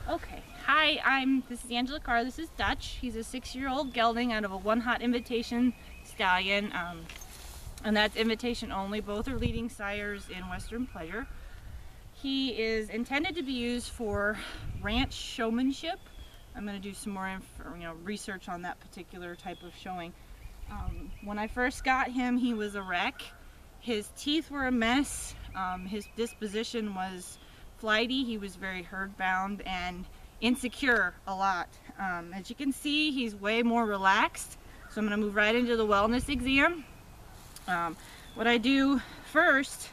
Okay, hi, this is Angela Karr, this is Dutch. He's a 6-year-old gelding out of a one hot invitation stallion, and that's invitation only. Both are leading sires in Western Pleasure. He is intended to be used for ranch showmanship. I'm going to do some more research on that particular type of showing. When I first got him, he was a wreck. His teeth were a mess. His disposition was flighty. He was very herd bound and insecure a lot. As you can see, he's way more relaxed. So I'm going to move right into the wellness exam. What I do first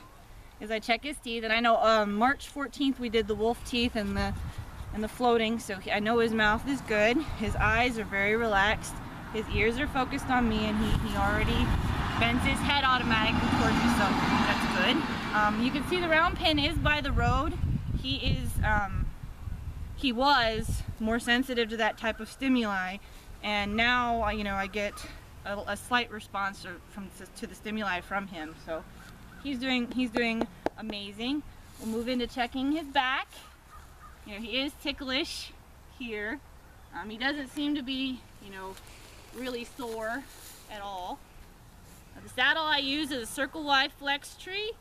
is I check his teeth, and I know March 14th we did the wolf teeth and the floating, so I know his mouth is good. His eyes are very relaxed. His ears are focused on me, and he already bends his head automatically towards me, so that's good. You can see the round pin is by the road. He was more sensitive to that type of stimuli, and now I get a slight response to the stimuli from him. So he's doing amazing. We'll move into checking his back. He is ticklish here. He doesn't seem to be really sore at all. The saddle I use is a Circle Y Flex Tree,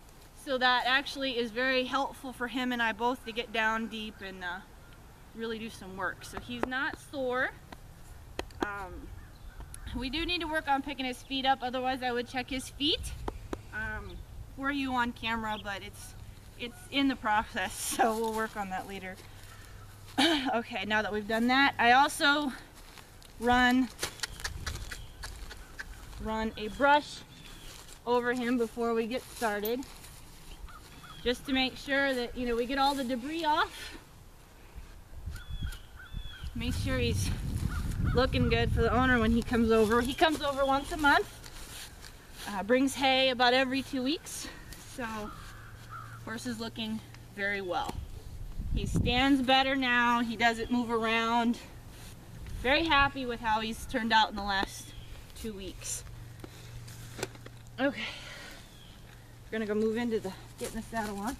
so that actually is very helpful for him and I both to get down deep and really do some work. So he's not sore. We do need to work on picking his feet up, otherwise I would check his feet for you on camera, but it's in the process, so we'll work on that later. Okay, now that we've done that, I also run a brush over him before we get started, just to make sure that we get all the debris off. Make sure he's looking good for the owner when he comes over. He comes over once a month, brings hay about every 2 weeks, so horse is looking very well. He stands better now. He doesn't move around. Very happy with how he's turned out in the last 2 weeks. Okay, we're gonna go move into getting the saddle on.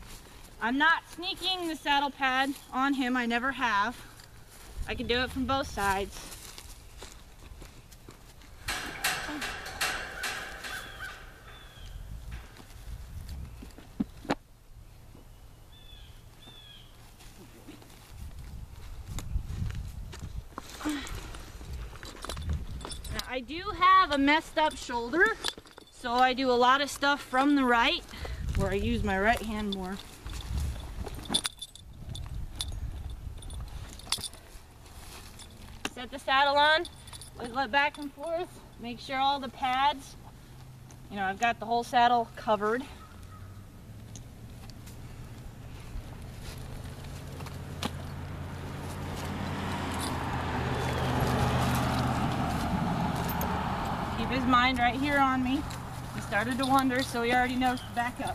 I'm not sneaking the saddle pad on him. I never have. I can do it from both sides. I do have a messed up shoulder, so I do a lot of stuff from the right, where I use my right hand more. Set the saddle on, wiggle it back and forth, make sure all the pads, I've got the whole saddle covered. His mind right here on me. He started to wander, so he already knows to back up.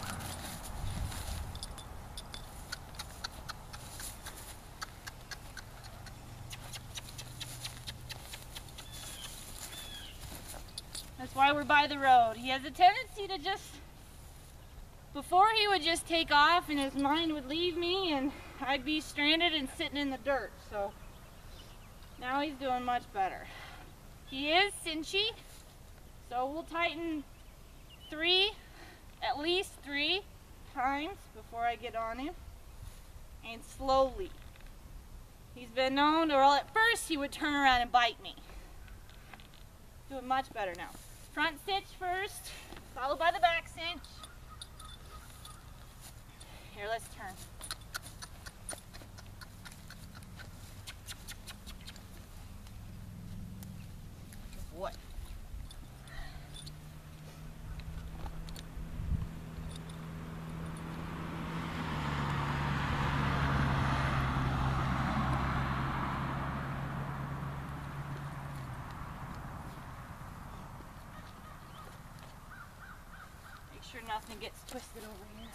That's why we're by the road. He has a tendency to before he would just take off and his mind would leave me and I'd be stranded and sitting in the dirt. So now he's doing much better. He is cinchy. So we'll tighten at least three times before I get on him, and slowly. He's been known, or at first he would turn around and bite me. Doing much better now. Front cinch first, followed by the back cinch. Here, let's turn. Good boy. Make sure nothing gets twisted over here.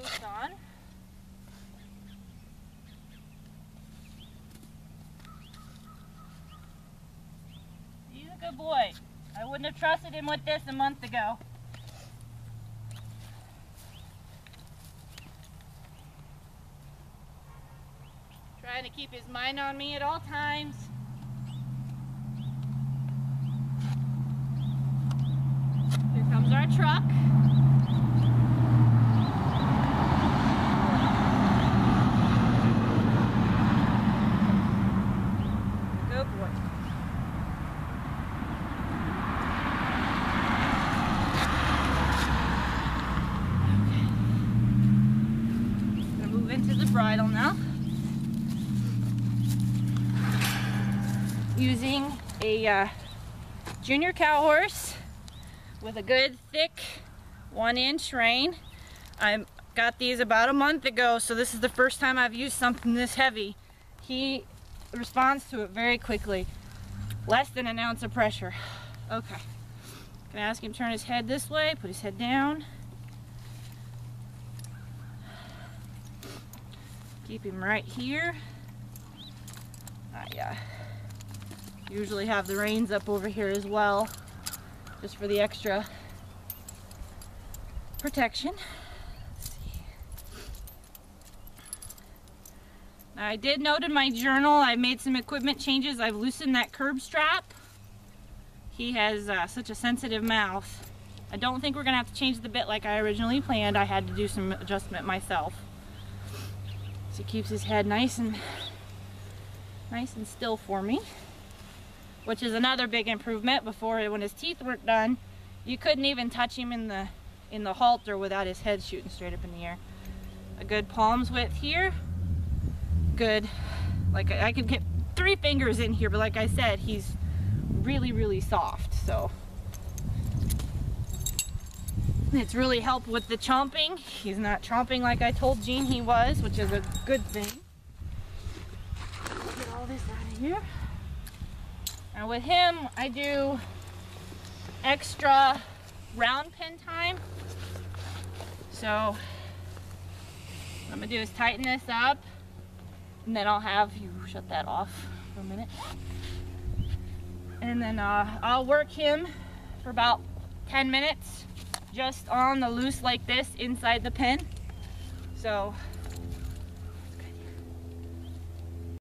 boots on. He's a good boy. I wouldn't have trusted him with this a month ago. Trying to keep his mind on me at all times. Here comes our truck. Good boy. Okay. I'm gonna move into the bridle now. Using a junior cow horse with a good thick 1-inch rein. I got these about a month ago, so this is the first time I've used something this heavy. He responds to it very quickly. Less than an ounce of pressure. Okay. Gonna ask him to turn his head this way, put his head down. Keep him right here. I usually have the reins up over here as well, just for the extra protection. Let's see. Now, I did note in my journal I made some equipment changes. I've loosened that curb strap. He has such a sensitive mouth. I don't think we're gonna have to change the bit like I originally planned. I had to do some adjustment myself. So he keeps his head nice and still for me, which is another big improvement. Before, when his teeth weren't done, you couldn't even touch him in the halter without his head shooting straight up in the air. A good palm's width here. Good, like I could get 3 fingers in here, but like I said, he's really, really soft, so it's really helped with the chomping. He's not chomping like I told Jean he was, which is a good thing. Get all this out of here. Now with him, I do extra round pen time. So what I'm gonna do is tighten this up, and then I'll have you shut that off for a minute. And then I'll work him for about 10 minutes just on the loose like this inside the pen. So